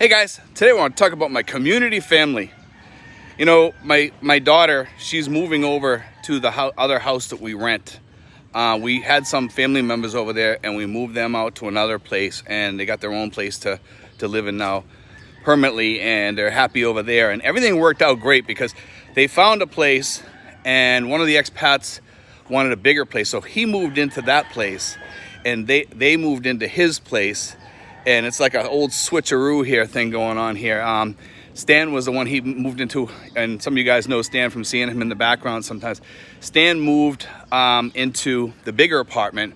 Hey guys, today I want to talk about my community family. You know, my daughter, she's moving over to the other house that we rent. We had some family members over there and we moved them out to another place, and they got their own place to live in now permanently, and they're happy over there. And everything worked out great because they found a place, and one of the expats wanted a bigger place, so he moved into that place and they moved into his place. And it's like an old switcheroo here thing going on here. Stan was the one he moved into, and some of you guys know Stan from seeing him in the background sometimes. Stan moved into the bigger apartment.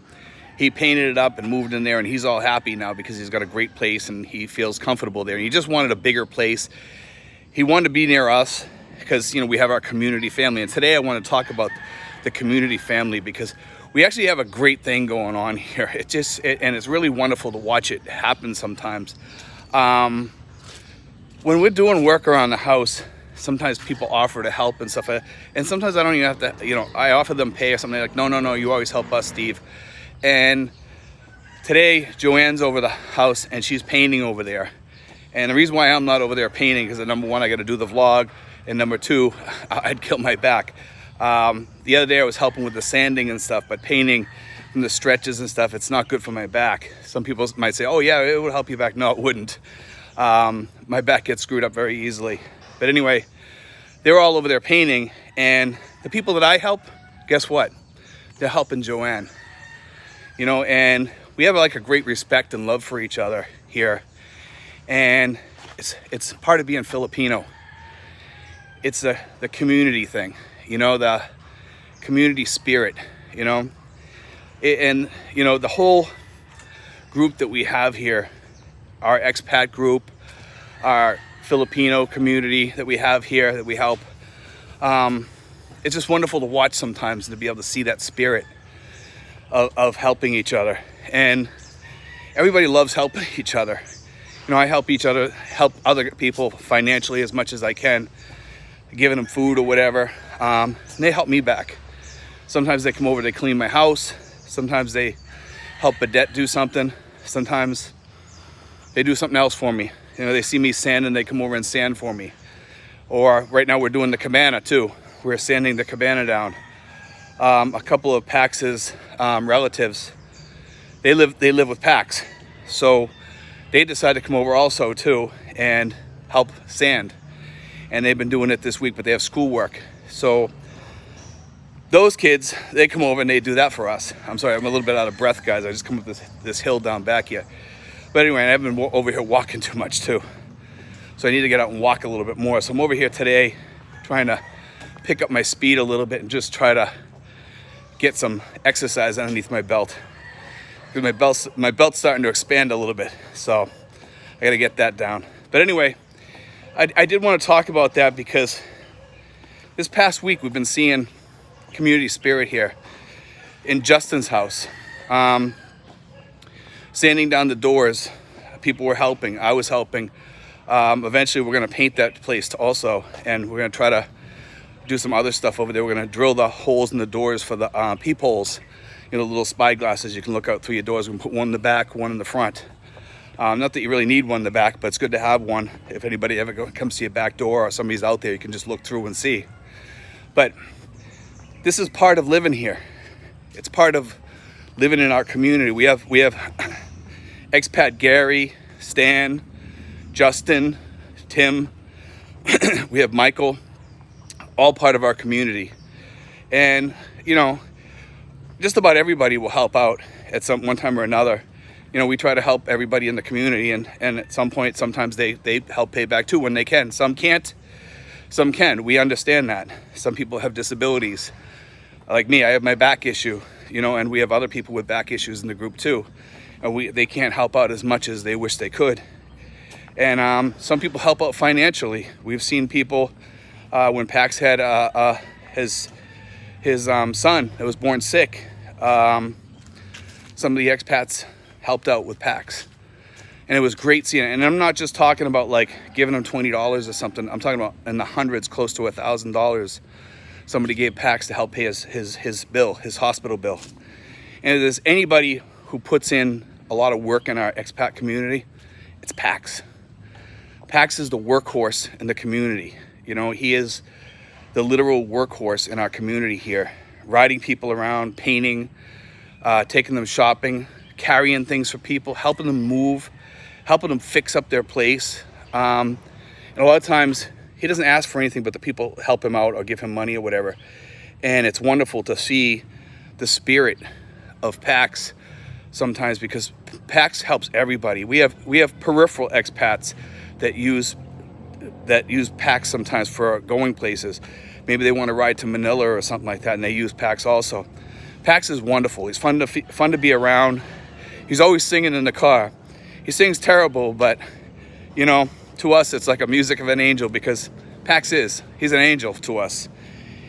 He painted it up and moved in there, and he's all happy now because he's got a great place and he feels comfortable there. He just wanted a bigger place. He wanted to be near us because, you know, we have our community family. And today I want to talk about the community family because we actually have a great thing going on here. And it's really wonderful to watch it happen sometimes. When we're doing work around the house, sometimes people offer to help and stuff. And sometimes I don't even have to, you know, I offer them pay or something. Like, no, you always help us, Steve. And today, Joanne's over the house and she's painting over there. And the reason why I'm not over there painting is that number one, I got to do the vlog. And number two, I'd kill my back. The other day I was helping with the sanding and stuff, but painting from the stretches and stuff, it's not good for my back. Some people might say, oh yeah, it would help your back. No, it wouldn't. My back gets screwed up very easily. But anyway, they're all over there painting, and the people that I help, guess what? They're helping Joanne. You know, and we have like a great respect and love for each other here. And it's part of being Filipino. It's the community thing. You know, the community spirit, you know, and, you know, the whole group that we have here, our expat group, our Filipino community that we have here that we help. It's just wonderful to watch sometimes and to be able to see that spirit of helping each other. And everybody loves helping each other. You know, I help other people financially as much as I can, giving them food or whatever. And they help me back. Sometimes they come over, they clean my house. Sometimes they help Badette do something. Sometimes they do something else for me. You know, they see me sand and they come over and sand for me. Or right now we're doing the cabana too. We're sanding the cabana down. A couple of Pax's relatives, they live with Pax. So they decided to come over also too and help sand. And they've been doing it this week, but they have schoolwork. So those kids, they come over and they do that for us. I'm sorry, I'm a little bit out of breath, guys. I just come up this hill down back here. But anyway, I've been over here walking too much too. So I need to get out and walk a little bit more. So I'm over here today trying to pick up my speed a little bit and just try to get some exercise underneath my belt. Because my belt's starting to expand a little bit. So I got to get that down. But anyway, I did want to talk about that because this past week we've been seeing community spirit here in Justin's house. Sanding down the doors, people were helping, I was helping. Eventually we're going to paint that place also, and we're going to try to do some other stuff over there. We're going to drill the holes in the doors for the peepholes, you know, little spy glasses you can look out through your doors. We're going to put one in the back, one in the front. Not that you really need one in the back, but it's good to have one. If anybody ever comes to your back door or somebody's out there, you can just look through and see. But this is part of living here. It's part of living in our community. We have expat Gary, Stan, Justin, Tim, we have Michael, all part of our community. And, you know, just about everybody will help out at one time or another. You know, we try to help everybody in the community, and at some point, sometimes they help pay back too when they can. Some can't, some can. We understand that. Some people have disabilities. Like me, I have my back issue, you know, and we have other people with back issues in the group too. And they can't help out as much as they wish they could. And some people help out financially. We've seen people, when Pax had his son that was born sick, some of the expats helped out with Pax, and it was great seeing it. And I'm not just talking about like giving them $20 or something. I'm talking about in the hundreds, close to $1,000. Somebody gave Pax to help pay his bill, his hospital bill. And if there's anybody who puts in a lot of work in our expat community, it's Pax. Pax is the workhorse in the community. You know, he is the literal workhorse in our community here, riding people around, painting, taking them shopping, carrying things for people, helping them move, helping them fix up their place. And a lot of times he doesn't ask for anything, but the people help him out or give him money or whatever. And it's wonderful to see the spirit of Pax sometimes, because Pax helps everybody. We have peripheral expats that use Pax sometimes for going places. Maybe they want to ride to Manila or something like that, and they use Pax also. Pax is wonderful. He's fun to be around. He's always singing in the car. He sings terrible, but you know, to us it's like a music of an angel, because he's an angel to us.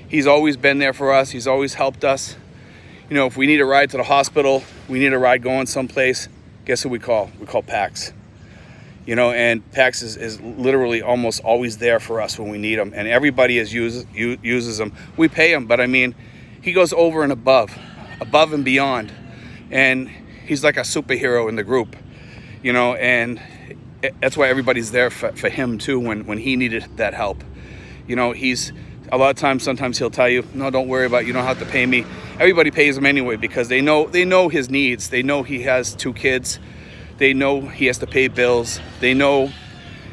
He's always been there for us. He's always helped us. You know, if we need a ride to the hospital, we need a ride going someplace, guess who we call? We call Pax. You know, and Pax is literally almost always there for us when we need him. And everybody uses him. We pay him, but I mean, he goes over and above and beyond. And he's like a superhero in the group, you know, and that's why everybody's there for him too when he needed that help. You know, he's a lot of times, sometimes he'll tell you, no, don't worry about it. You don't have to pay me. Everybody pays him anyway, because they know his needs. They know he has 2 kids. They know he has to pay bills. They know,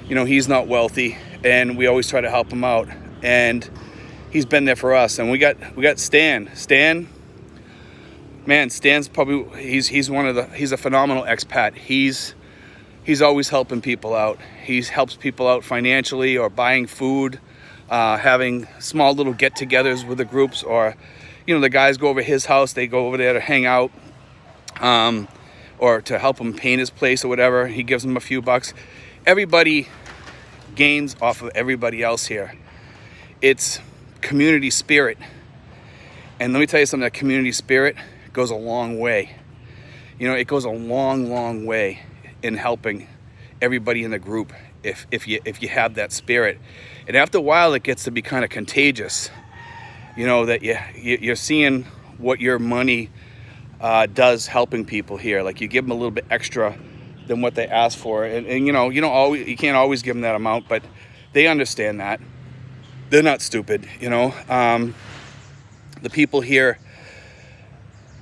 you know, he's not wealthy, and we always try to help him out. And he's been there for us. And we got Stan. Man, Stan's probably he's a phenomenal expat. He's always helping people out. He helps people out financially, or buying food, having small little get-togethers with the groups, or you know, the guys go over his house. They go over there to hang out. Or to help him paint his place or whatever. He gives them a few bucks. Everybody gains off of everybody else here. It's community spirit. And let me tell you something, that community spirit goes a long way. You know, it goes a long, long way in helping everybody in the group if you have that spirit. And after a while, it gets to be kind of contagious. You know, that you're seeing what your money does helping people here. Like, you give them a little bit extra than what they ask for, and you know, you can't always give them that amount, but they understand that. They're not stupid, you know. The people here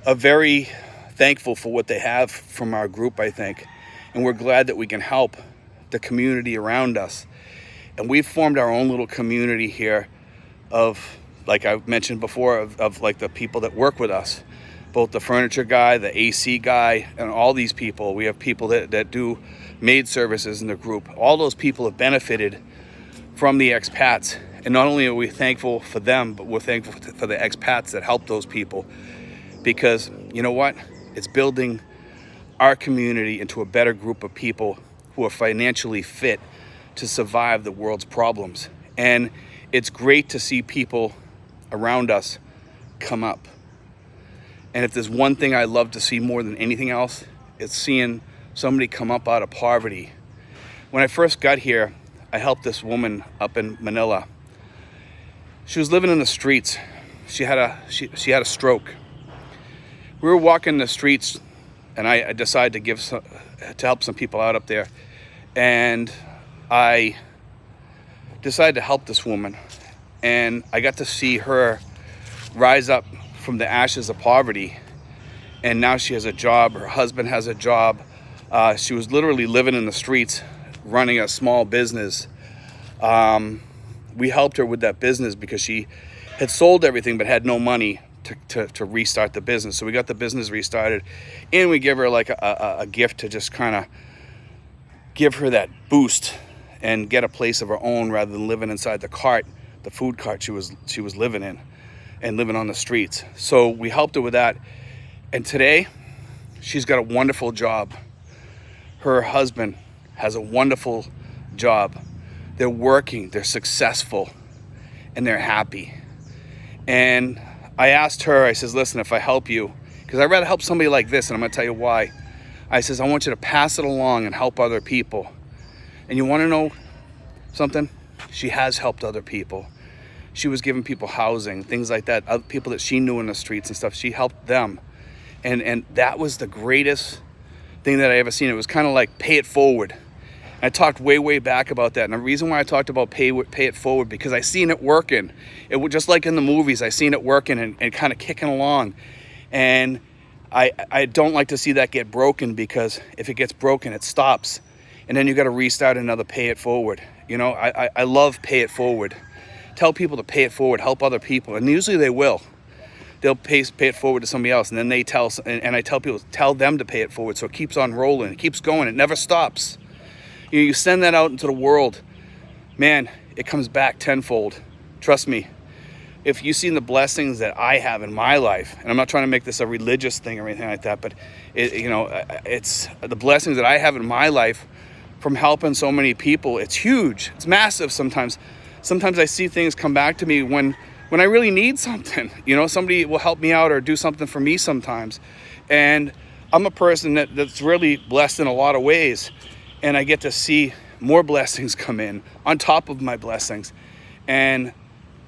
are very thankful for what they have from our group, I think, and we're glad that we can help the community around us. And we've formed our own little community here of, like I mentioned before, of like the people that work with us. Both the furniture guy, the AC guy, and all these people. We have people that do maid services in the group. All those people have benefited from the expats. And not only are we thankful for them, but we're thankful for the expats that help those people. Because, you know what? It's building our community into a better group of people who are financially fit to survive the world's problems. And it's great to see people around us come up. And if there's one thing I love to see more than anything else, it's seeing somebody come up out of poverty. When I first got here, I helped this woman up in Manila. She was living in the streets. She had a stroke. We were walking the streets, and I decided to help some people out up there. And I decided to help this woman. And I got to see her rise up from the ashes of poverty, and now she has a job. Her husband has a job. She was literally living in the streets, running a small business. We helped her with that business because she had sold everything but had no money to restart the business. So we got the business restarted, and we give her like a gift to just kind of give her that boost and get a place of her own, rather than living inside the food cart she was living in, and living on the streets. So we helped her with that. And today, she's got a wonderful job. Her husband has a wonderful job. They're working, they're successful, and they're happy. And I asked her, I says, listen, if I help you, because I'd rather help somebody like this, and I'm gonna tell you why. I says, I want you to pass it along and help other people. And you wanna know something? She has helped other people. She was giving people housing, things like that, other people that she knew in the streets and stuff. She helped them. And that was the greatest thing that I ever seen. It was kind of like pay it forward. I talked way back about that. And the reason why I talked about pay it forward, because I seen it working. It was just like in the movies, I seen it working and kind of kicking along. And I don't like to see that get broken, because if it gets broken, it stops. And then you got to restart another pay it forward. You know, I love pay it forward. Tell people to pay it forward, help other people. And usually they will. They'll pay it forward to somebody else. And then and I tell people, tell them to pay it forward. So it keeps on rolling. It keeps going. It never stops. You send that out into the world, man, it comes back tenfold. Trust me. If you've seen the blessings that I have in my life, and I'm not trying to make this a religious thing or anything like that, but it's the blessings that I have in my life from helping so many people. It's huge. It's massive sometimes. Sometimes I see things come back to me when I really need something. You know, somebody will help me out or do something for me sometimes. And I'm a person that's really blessed in a lot of ways. And I get to see more blessings come in on top of my blessings. And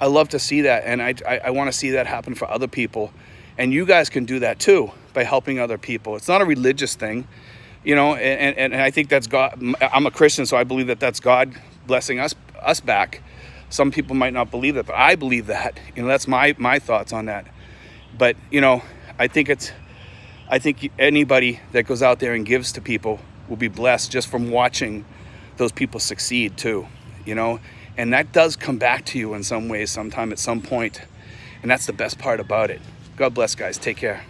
I love to see that. And I want to see that happen for other people. And you guys can do that too by helping other people. It's not a religious thing, you know, and I think that's God. I'm a Christian, so I believe that that's God blessing us back. Some people might not believe that, but I believe that. You know, that's my thoughts on that. But, you know, I think anybody that goes out there and gives to people will be blessed just from watching those people succeed too, you know. And that does come back to you in some ways sometime at some point. And that's the best part about it. God bless, guys. Take care.